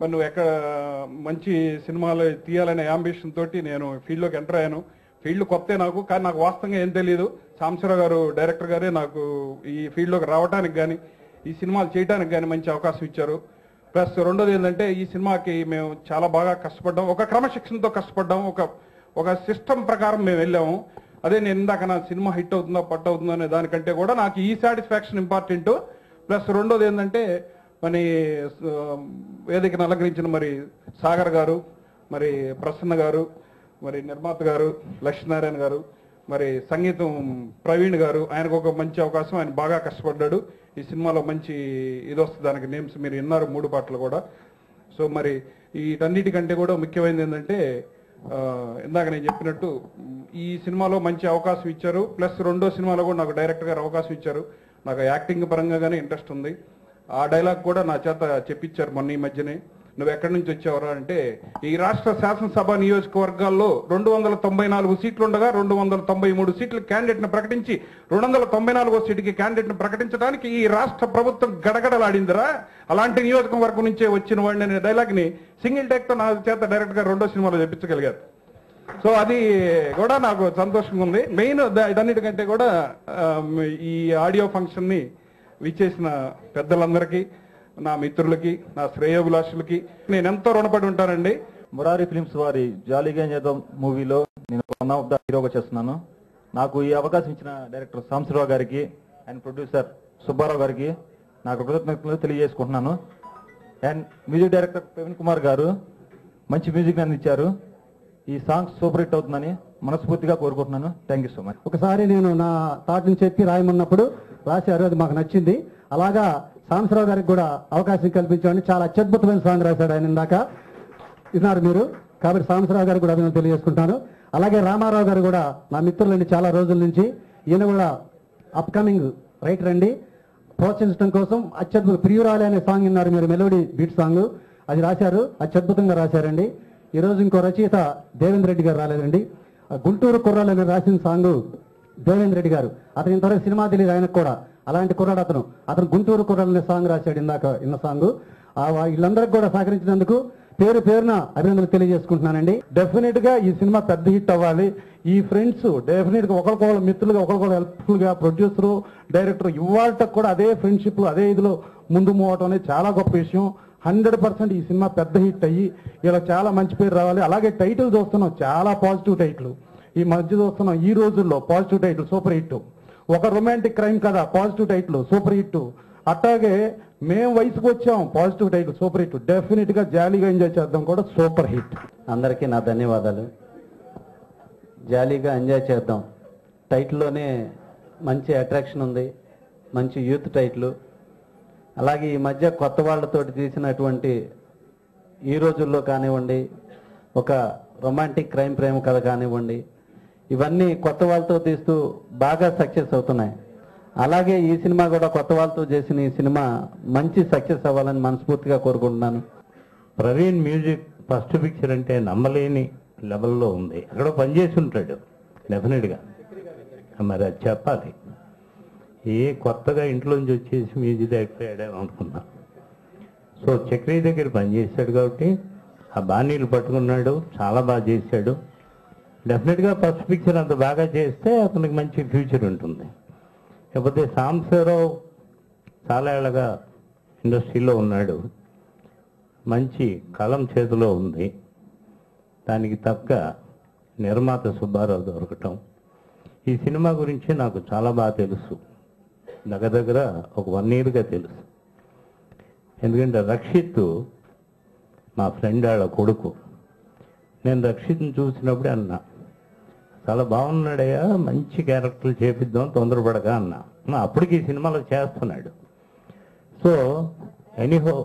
మరి నువ్వు ఎక్కడ మంచి సినిమాలు తీయాలనే అంబిషన్ తోటి నేను ఫీల్డ్లోకి ఎంటర్ అయ్యాను. ఫీల్డ్ కొత్తే నాకు, కానీ నాకు వాస్తవంగా ఏం తెలియదు. సాంబశివరావు గారు డైరెక్టర్ గారే నాకు ఈ ఫీల్డ్లోకి రావడానికి కానీ ఈ సినిమాలు చేయడానికి కానీ మంచి అవకాశం ఇచ్చారు. ప్లస్ రెండోది ఏంటంటే ఈ సినిమాకి మేము చాలా బాగా కష్టపడ్డాం, ఒక క్రమశిక్షణతో కష్టపడ్డాం, ఒక సిస్టమ్ ప్రకారం మేము వెళ్ళాము. అదే నేను ఇందాక నా సినిమా హిట్ అవుతుందా పట్టు అవుతుందా అనే దానికంటే కూడా నాకు ఈ సాటిస్ఫాక్షన్ ఇంపార్టెంట్. ప్లస్ రెండోది ఏంటంటే మరి వేదికను అలంకరించిన మరి సాగర్ గారు, మరి ప్రసన్న గారు, మరి నిర్మాత గారు లక్ష్మీనారాయణ గారు, మరి సంగీతం ప్రవీణ్ గారు, ఆయనకు ఒక మంచి అవకాశం, ఆయన బాగా కష్టపడ్డాడు. ఈ సినిమాలో మంచి ఇది వస్తుంది, దానికి నేమ్స్ మీరు విన్నారు 3 పాటలు కూడా. సో మరి వీటన్నిటికంటే కూడా ముఖ్యమైనది ఏంటంటే ఇందాక నేను చెప్పినట్టు ఈ సినిమాలో మంచి అవకాశం ఇచ్చారు. ప్లస్ రెండో సినిమాలో కూడా నాకు డైరెక్టర్ గారు అవకాశం ఇచ్చారు. నాకు యాక్టింగ్ పరంగా కానీ ఇంట్రెస్ట్ ఉంది. ఆ డైలాగ్ కూడా నా చేత చెప్పించారు మొన్న ఈ మధ్యనే. నువ్వు ఎక్కడి నుంచి వచ్చావరా అంటే, ఈ రాష్ట్ర శాసనసభ నియోజకవర్గాల్లో 294 సీట్లు ఉండగా 293 సీట్లు క్యాండిడేట్ను ప్రకటించి 294 సీటుకి క్యాండిడేట్ను ప్రకటించడానికి ఈ రాష్ట్ర ప్రభుత్వం గడగడలాడిందిరా, అలాంటి నియోజకవర్గం నుంచే వచ్చిన వాడిని అనే డైలాగ్ని సింగిల్ టేక్తో నా చేత డైరెక్ట్ గా రెండో సినిమాలో చెప్పించగలిగారు. సో అది కూడా నాకు సంతోషంగా ఉంది. మెయిన్ ఇదన్నిటికంటే కూడా ఈ ఆడియో ఫంక్షన్ని విచ్చేసిన పెద్దలందరికీ, నా మిత్రులకి, నా శ్రేయోభిలాషులకి నేను ఎంతో రుణపడి ఉంటానండి. మురారి ఫిలిమ్స్ వారి జాలీగా చేద్దాం మూవీలో నేను వన్ ఆఫ్ ద హీరోగా చేస్తున్నాను. నాకు ఈ అవకాశం ఇచ్చిన డైరెక్టర్ సాంబశివరావు గారికి అండ్ ప్రొడ్యూసర్ సుబ్బారావు గారికి నాకు కృతజ్ఞతలు తెలియజేసుకుంటున్నాను. And music director Praveen Kumar గారు మంచి మ్యూజిక్ అందించారు. ఈ సాంగ్ సూపర్ హిట్ అవుతుందని మనస్ఫూర్తిగా కోరుకుంటున్నాను. Thank you so much. ఒకసారి నేను నా థాట్ని చెప్పి రాయమన్నప్పుడు రాశారు, అది మాకు నచ్చింది. అలాగా సాంబశివరావు గారికి కూడా అవకాశం కల్పించామని చాలా అత్యద్భుతమైన సాంగ్ రాశాడు ఆయన, ఇందాక విన్నారు మీరు. కాబట్టి సాంబశివరావు గారికి కూడా అభినందనలు తెలియజేసుకుంటాను. అలాగే రామారావు గారు కూడా నా మిత్రులండి చాలా రోజుల నుంచి. ఈయన కూడా అప్కమింగ్ రైటర్ అండి. ప్రోత్సహించడం కోసం అత్యద్భుత ప్రియురాలి అనే సాంగ్ విన్నారు మీరు, మెలోడీ బీట్ సాంగ్, అది రాశారు, అత్యద్భుతంగా రాశారండి. ఈరోజు ఇంకో రచయిత దేవేంద్ర రెడ్డి గారు రాలేదండి. గుంటూరు కుర్రాలు అని రాసిన సాంగ్ దేవేంద్ర రెడ్డి గారు, అతను ఇంతవరకు సినిమా తెలియదు ఆయనకు కూడా. అలాంటి కుర్రాడు అతను గుంటూరు కుర్రాలు అనే సాంగ్ రాశాడు, ఇందాక ఇన్న సాంగ్. వీళ్ళందరికీ కూడా సహకరించినందుకు పేరు పేరున అభినందనలు తెలియజేసుకుంటున్నానండి. డెఫినెట్ గా ఈ సినిమా పెద్ద హిట్ అవ్వాలి. ఈ ఫ్రెండ్స్ డెఫినెట్ గా ఒకరికొకరు మిత్రులుగా, ఒకరికొకరు హెల్ప్ఫుల్ గా, ప్రొడ్యూసర్ డైరెక్టర్ ఇవాళ కూడా అదే ఫ్రెండ్షిప్, అదే ఇదిలో ముందు పోవటం అనేది చాలా గొప్ప విషయం. 100% ఈ సినిమా పెద్ద హిట్ అయ్యి ఇలా చాలా మంచి పేరు రావాలి. అలాగే టైటిల్ చూస్తున్నాం, చాలా పాజిటివ్ టైటిల్ ఈ మధ్య చూస్తున్నాం. ఈ రోజుల్లో పాజిటివ్ టైటిల్ సూపర్ హిట్. ఒక రొమాంటిక్ క్రైమ్ కదా, పాజిటివ్ టైటిల్ సూపర్ హిట్. అట్లాగే మేము వయసుకు వచ్చాం, positive title super hit. Definite గా జాలీగా ఎంజాయ్ చేద్దాం కూడా సూపర్ హిట్. అందరికీ నా ధన్యవాదాలు. జాలీగా ఎంజాయ్ చేద్దాం టైటిల్లోనే మంచి అట్రాక్షన్ ఉంది, మంచి యూత్ టైటిల్. అలాగే ఈ మధ్య కొత్త వాళ్ళతోటి తీసినటువంటి ఈ రోజుల్లో కానివ్వండి, ఒక రొమాంటిక్ క్రైమ్ ప్రేమ కథ కానివ్వండి, ఇవన్నీ కొత్త వాళ్ళతో తీస్తూ బాగా సక్సెస్ అవుతున్నాయి. అలాగే ఈ సినిమా కూడా కొత్త వాళ్ళతో చేసిన ఈ సినిమా మంచి సక్సెస్ అవ్వాలని మనస్ఫూర్తిగా కోరుకుంటున్నాను. ప్రవీణ్ మ్యూజిక్ ఫస్ట్ పిక్చర్ అంటే నమ్మలేని లెవెల్లో ఉంది. అక్కడ పనిచేసి ఉంటాడు డెఫినెట్గా, మరి అది చెప్పాలి. కొత్తగా ఇంట్లోంచి వచ్చేసి మ్యూజిక్ డైరెక్టర్ అయ్యాడేమో అనుకున్నా. సో చక్రీ దగ్గర పనిచేశాడు కాబట్టి ఆ బాణీలు పట్టుకున్నాడు, చాలా బాగా చేశాడు. డెఫినెట్గా ఫస్ట్ పిక్చర్ అంత బాగా చేస్తే అతనికి మంచి ఫ్యూచర్ ఉంటుంది. కాకపోతే సాంబశివరావు చాలా ఏళ్ళగా ఇండస్ట్రీలో ఉన్నాడు, మంచి కలం చేతిలో ఉంది. దానికి తగ్గ నిర్మాత సుబ్బారావు దొరకటం. ఈ సినిమా గురించి నాకు చాలా బాగా తెలుసు, దగ్గర ఒక 1 yearగా తెలుసు. ఎందుకంటే రక్షిత్ మా ఫ్రెండ్ వాళ్ళ కొడుకు. నేను రక్షిత్ని చూసినప్పుడే అన్నా, చాలా బాగున్నాడయ్యా, మంచి క్యారెక్టర్లు చేపిద్దాం తొందరపడగా అన్నా. అప్పటికి ఈ సినిమాలో చేస్తున్నాడు. సో ఎనీహో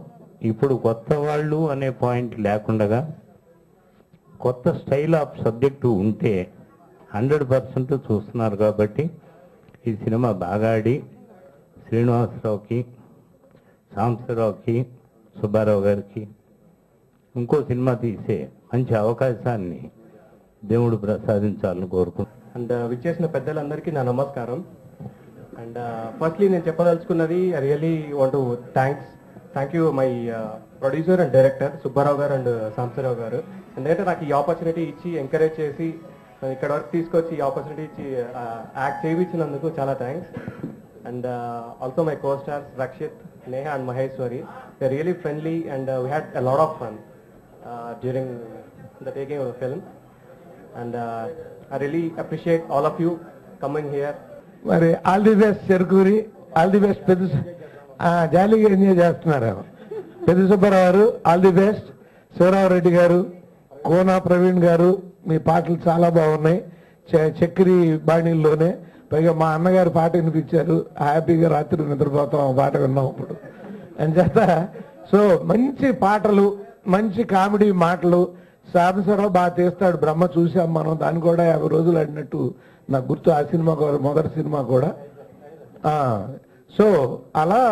ఇప్పుడు కొత్త వాళ్ళు అనే పాయింట్ లేకుండా కొత్త స్టైల్ ఆఫ్ సబ్జెక్టు ఉంటే 100% చూస్తున్నారు. కాబట్టి ఈ సినిమా బాగా ఆడి శ్రీనివాసరావుకి, సాంబశివరావుకి, సుబ్బారావు గారికి ఇంకో సినిమా తీసే మంచి అవకాశాన్ని దేవుడు ప్రసాదించాలని కోరుకుంటున్నాను. అండ్ విచ్చేసిన పెద్దలందరికీ నా నమస్కారం. అండ్ ఫస్ట్లీ నేను చెప్పదలుచుకున్నది, I really want to thank you my producer and director Subbarao గారు అండ్ సాంబశివరావు గారు. ఎందుకంటే నాకు ఈ ఆపర్చునిటీ ఇచ్చి ఎంకరేజ్ చేసి ఇక్కడ వరకు తీసుకొచ్చి ఈ ఆపర్చునిటీ ఇచ్చి యాక్ట్ చేయించినందుకు చాలా thanks. And also my co stars Rakshith, Neha and Maheshwari. They really friendly and we had a lot of fun during the taking of the film. And I really appreciate all of you coming here. మరి all the best Cherukuri, all the best పెద్ద జాలీగా enjoy చేస్తున్నారు. పెద్ద సుబ్బారావు గారు all the best. Shivarao Reddy గారు, కోనా ప్రవీణ్ గారు, మీ పాటలు చాలా బాగున్నాయి. చక్కెరి బాణీల్లోనే పైగా మా అన్నగారు పాట వినిపించారు. హ్యాపీగా రాత్రి నిద్రపోతాం ఆ పాట విన్నాం ఇప్పుడు అని చేత. సో మంచి పాటలు, మంచి కామెడీ మాటలు. సాంబశివరావు బాగా తీస్తాడు. బ్రహ్మ చూసాం మనం, దాన్ని కూడా 50 రోజులు ఆడినట్టు నాకు గుర్తు. ఆ సినిమా కూడా మొదటి సినిమా కూడా. సో అలా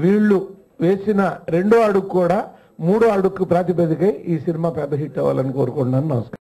వీళ్ళు వేసిన 2వ అడుగు కూడా 3వ అడుగు ప్రాతిపదికై ఈ సినిమా పెద్ద హిట్ అవ్వాలని కోరుకుంటున్నాను. నమస్కారం.